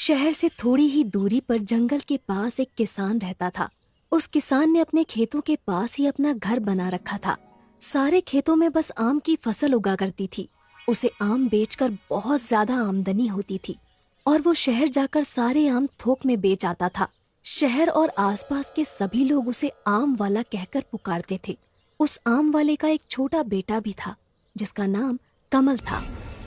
शहर से थोड़ी ही दूरी पर जंगल के पास एक किसान रहता था। उस किसान ने अपने खेतों के पास ही अपना घर बना रखा था। सारे खेतों में बस आम की फसल उगा करती थी। उसे आम बेचकर बहुत ज्यादा आमदनी होती थी और वो शहर जाकर सारे आम थोक में बेच आता था। शहर और आसपास के सभी लोग उसे आम वाला कहकर पुकारते थे। उस आम वाले का एक छोटा बेटा भी था जिसका नाम कमल था।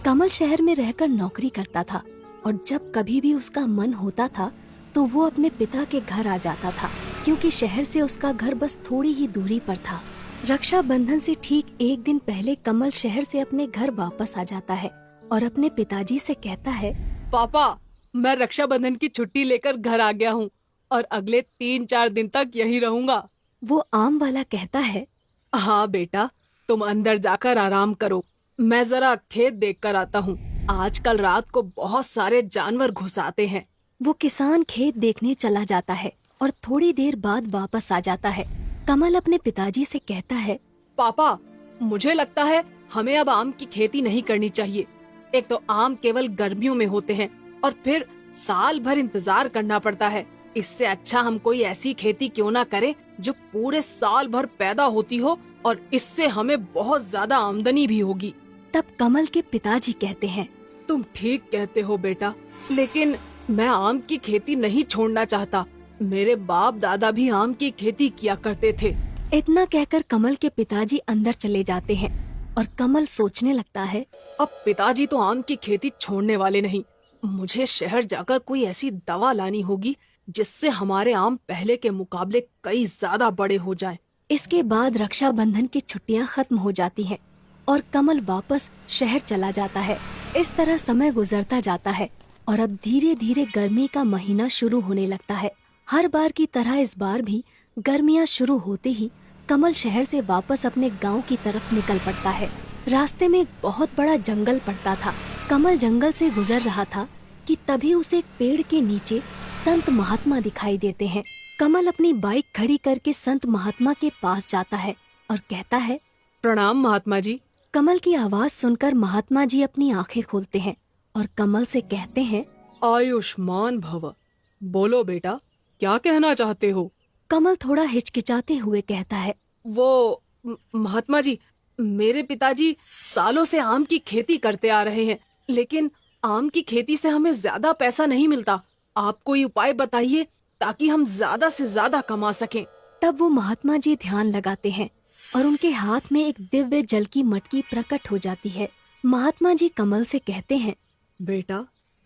कमल शहर में रहकर नौकरी करता था और जब कभी भी उसका मन होता था तो वो अपने पिता के घर आ जाता था, क्योंकि शहर से उसका घर बस थोड़ी ही दूरी पर था। रक्षाबंधन से ठीक एक दिन पहले कमल शहर से अपने घर वापस आ जाता है और अपने पिताजी से कहता है, पापा, मैं रक्षाबंधन की छुट्टी लेकर घर आ गया हूँ और अगले 3-4 दिन तक यहीं रहूंगा। वो आम वाला कहता है, हाँ बेटा, तुम अंदर जाकर आराम करो, मैं जरा खेत देख कर आता हूँ। आजकल रात को बहुत सारे जानवर घुस आते हैं। वो किसान खेत देखने चला जाता है और थोड़ी देर बाद वापस आ जाता है। कमल अपने पिताजी से कहता है, पापा, मुझे लगता है हमें अब आम की खेती नहीं करनी चाहिए। एक तो आम केवल गर्मियों में होते हैं और फिर साल भर इंतजार करना पड़ता है। इससे अच्छा हम कोई ऐसी खेती क्यों ना करें जो पूरे साल भर पैदा होती हो और इससे हमें बहुत ज्यादा आमदनी भी होगी। तब कमल के पिताजी कहते हैं, तुम ठीक कहते हो बेटा, लेकिन मैं आम की खेती नहीं छोड़ना चाहता। मेरे बाप दादा भी आम की खेती किया करते थे। इतना कहकर कमल के पिताजी अंदर चले जाते हैं और कमल सोचने लगता है, अब पिताजी तो आम की खेती छोड़ने वाले नहीं। मुझे शहर जाकर कोई ऐसी दवा लानी होगी जिससे हमारे आम पहले के मुकाबले कई ज्यादा बड़े हो जाएं। इसके बाद रक्षाबंधन की छुट्टियां खत्म हो जाती हैं और कमल वापस शहर चला जाता है। इस तरह समय गुजरता जाता है और अब धीरे धीरे गर्मी का महीना शुरू होने लगता है। हर बार की तरह इस बार भी गर्मियां शुरू होते ही कमल शहर से वापस अपने गांव की तरफ निकल पड़ता है। रास्ते में एक बहुत बड़ा जंगल पड़ता था। कमल जंगल से गुजर रहा था कि तभी उसे एक पेड़ के नीचे संत महात्मा दिखाई देते हैं। कमल अपनी बाइक खड़ी करके संत महात्मा के पास जाता है और कहता है, प्रणाम महात्मा जी। कमल की आवाज सुनकर महात्मा जी अपनी आंखें खोलते हैं और कमल से कहते हैं, आयुष्मान भव। बोलो बेटा, क्या कहना चाहते हो? कमल थोड़ा हिचकिचाते हुए कहता है, वो महात्मा जी, मेरे पिताजी सालों से आम की खेती करते आ रहे हैं, लेकिन आम की खेती से हमें ज्यादा पैसा नहीं मिलता। आप कोई उपाय बताइए ताकि हम ज्यादा से ज्यादा कमा सकें। तब वो महात्मा जी ध्यान लगाते हैं और उनके हाथ में एक दिव्य जल की मटकी प्रकट हो जाती है। महात्मा जी कमल से कहते हैं, बेटा,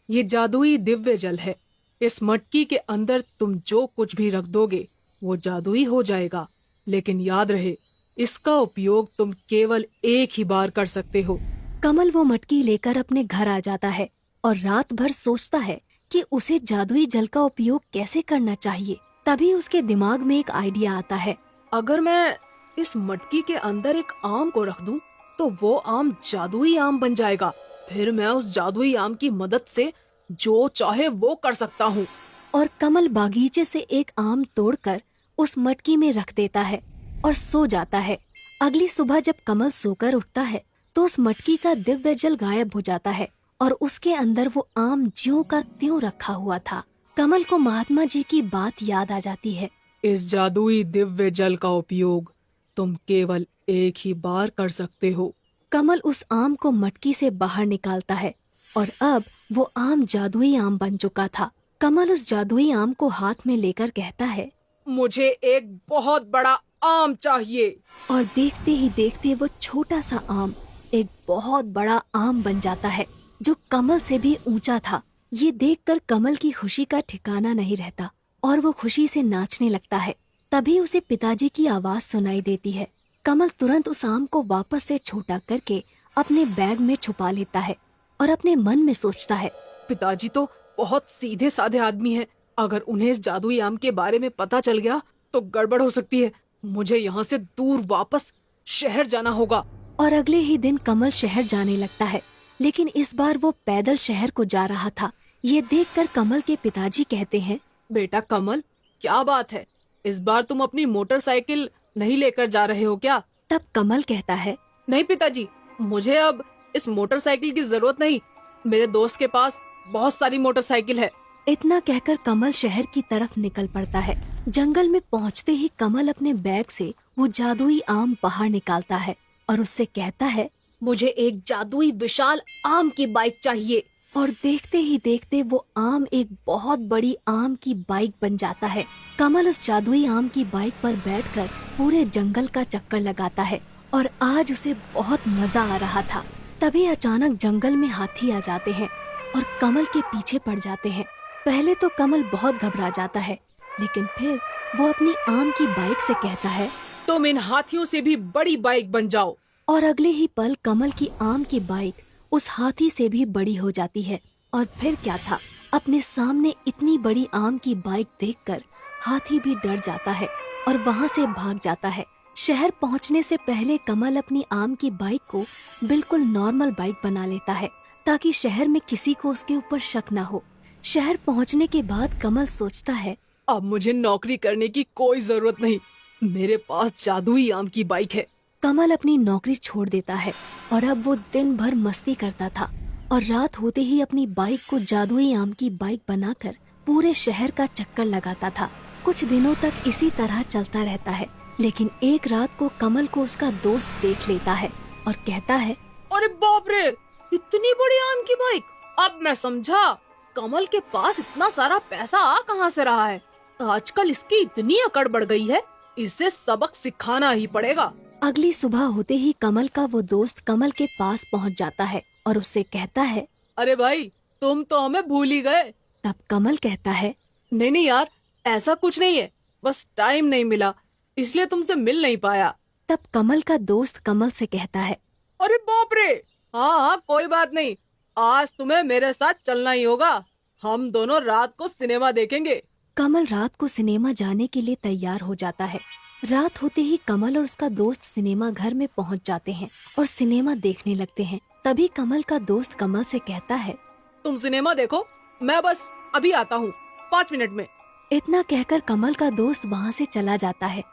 ये जादुई दिव्य जल है। इस मटकी के अंदर तुम जो कुछ भी रख दोगे वो जादुई हो जाएगा, लेकिन याद रहे, इसका उपयोग तुम केवल एक ही बार कर सकते हो। कमल वो मटकी लेकर अपने घर आ जाता है और रात भर सोचता है कि उसे जादुई जल का उपयोग कैसे करना चाहिए। तभी उसके दिमाग में एक आइडिया आता है, अगर मैं इस मटकी के अंदर एक आम को रख दूं, तो वो आम जादुई आम बन जाएगा। फिर मैं उस जादुई आम की मदद से जो चाहे वो कर सकता हूँ। और कमल बागीचे से एक आम तोड़कर उस मटकी में रख देता है और सो जाता है। अगली सुबह जब कमल सोकर उठता है तो उस मटकी का दिव्य जल गायब हो जाता है और उसके अंदर वो आम ज्यों का त्यों रखा हुआ था। कमल को महात्मा जी की बात याद आ जाती है। इस जादुई दिव्य जल का उपयोग तुम केवल एक ही बार कर सकते हो। कमल उस आम को मटकी से बाहर निकालता है और अब वो आम जादुई आम बन चुका था। कमल उस जादुई आम को हाथ में लेकर कहता है, मुझे एक बहुत बड़ा आम चाहिए। और देखते ही देखते वो छोटा सा आम एक बहुत बड़ा आम बन जाता है जो कमल से भी ऊंचा था। ये देखकर कमल की खुशी का ठिकाना नहीं रहता और वो खुशी से नाचने लगता है। तभी उसे पिताजी की आवाज सुनाई देती है। कमल तुरंत उस आम को वापस से छोटा करके अपने बैग में छुपा लेता है और अपने मन में सोचता है, पिताजी तो बहुत सीधे साधे आदमी हैं। अगर उन्हें इस जादुई आम के बारे में पता चल गया तो गड़बड़ हो सकती है। मुझे यहाँ से दूर वापस शहर जाना होगा। और अगले ही दिन कमल शहर जाने लगता है, लेकिन इस बार वो पैदल शहर को जा रहा था। ये देखकर कमल के पिताजी कहते हैं, बेटा कमल, क्या बात है, इस बार तुम अपनी मोटरसाइकिल नहीं लेकर जा रहे हो क्या? तब कमल कहता है, नहीं पिताजी, मुझे अब इस मोटरसाइकिल की जरूरत नहीं। मेरे दोस्त के पास बहुत सारी मोटरसाइकिल है। इतना कहकर कमल शहर की तरफ निकल पड़ता है। जंगल में पहुंचते ही कमल अपने बैग से वो जादुई आम बाहर निकालता है और उससे कहता है, मुझे एक जादुई विशाल आम की बाइक चाहिए। और देखते ही देखते वो आम एक बहुत बड़ी आम की बाइक बन जाता है। कमल उस जादुई आम की बाइक पर बैठकर पूरे जंगल का चक्कर लगाता है और आज उसे बहुत मजा आ रहा था। तभी अचानक जंगल में हाथी आ जाते हैं और कमल के पीछे पड़ जाते हैं। पहले तो कमल बहुत घबरा जाता है, लेकिन फिर वो अपनी आम की बाइक से कहता है, तुम इन हाथियों से भी बड़ी बाइक बन जाओ। और अगले ही पल कमल की आम की बाइक उस हाथी से भी बड़ी हो जाती है। और फिर क्या था, अपने सामने इतनी बड़ी आम की बाइक देखकर हाथी भी डर जाता है और वहाँ से भाग जाता है। शहर पहुँचने से पहले कमल अपनी आम की बाइक को बिल्कुल नॉर्मल बाइक बना लेता है ताकि शहर में किसी को उसके ऊपर शक न हो। शहर पहुँचने के बाद कमल सोचता है, अब मुझे नौकरी करने की कोई जरूरत नहीं, मेरे पास जादुई आम की बाइक है। कमल अपनी नौकरी छोड़ देता है और अब वो दिन भर मस्ती करता था और रात होते ही अपनी बाइक को जादुई आम की बाइक बनाकर पूरे शहर का चक्कर लगाता था। कुछ दिनों तक इसी तरह चलता रहता है, लेकिन एक रात को कमल को उसका दोस्त देख लेता है और कहता है, अरे बाप रे, इतनी बड़ी आम की बाइक! अब मैं समझा, कमल के पास इतना सारा पैसा आ कहाँ से रहा है। आजकल इसकी इतनी अकड़ बढ़ गई है, इसे सबक सिखाना ही पड़ेगा। अगली सुबह होते ही कमल का वो दोस्त कमल के पास पहुंच जाता है और उससे कहता है, अरे भाई, तुम तो हमें भूल ही गए। तब कमल कहता है, नहीं नहीं यार, ऐसा कुछ नहीं है, बस टाइम नहीं मिला इसलिए तुमसे मिल नहीं पाया। तब कमल का दोस्त कमल से कहता है, अरे बाप रे, हाँ हाँ कोई बात नहीं, आज तुम्हें मेरे साथ चलना ही होगा। हम दोनों रात को सिनेमा देखेंगे। कमल रात को सिनेमा जाने के लिए तैयार हो जाता है। रात होते ही कमल और उसका दोस्त सिनेमा घर में पहुंच जाते हैं और सिनेमा देखने लगते हैं। तभी कमल का दोस्त कमल से कहता है, तुम सिनेमा देखो, मैं बस अभी आता हूँ 5 मिनट में। इतना कहकर कमल का दोस्त वहाँ से चला जाता है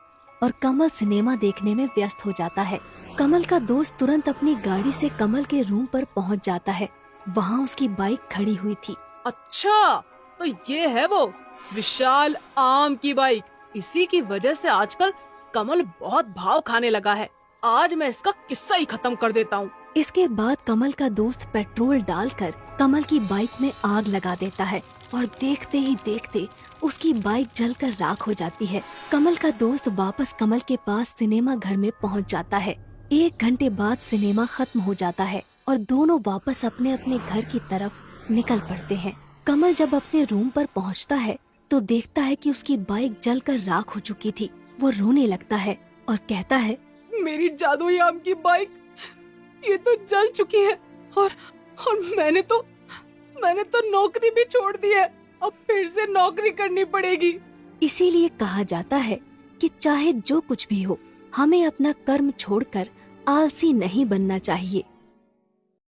और कमल सिनेमा देखने में व्यस्त हो जाता है। कमल का दोस्त तुरंत अपनी गाड़ी से कमल के रूम पर पहुँच जाता है। वहाँ उसकी बाइक खड़ी हुई थी। अच्छा, तो ये है वो विशाल आम की बाइक। इसी की वजह से आजकल कमल बहुत भाव खाने लगा है। आज मैं इसका किस्सा ही खत्म कर देता हूँ। इसके बाद कमल का दोस्त पेट्रोल डालकर कमल की बाइक में आग लगा देता है और देखते ही देखते उसकी बाइक जलकर राख हो जाती है। कमल का दोस्त वापस कमल के पास सिनेमा घर में पहुंच जाता है। 1 घंटे बाद सिनेमा खत्म हो जाता है और दोनों वापस अपने अपने घर की तरफ निकल पड़ते हैं। कमल जब अपने रूम पर पहुंचता है तो देखता है कि उसकी बाइक जलकर राख हो चुकी थी। वो रोने लगता है और कहता है, मेरी जादुई आम की बाइक ये तो जल चुकी है और मैंने तो नौकरी भी छोड़ दी है। अब फिर से नौकरी करनी पड़ेगी। इसीलिए कहा जाता है कि चाहे जो कुछ भी हो, हमें अपना कर्म छोड़कर आलसी नहीं बनना चाहिए।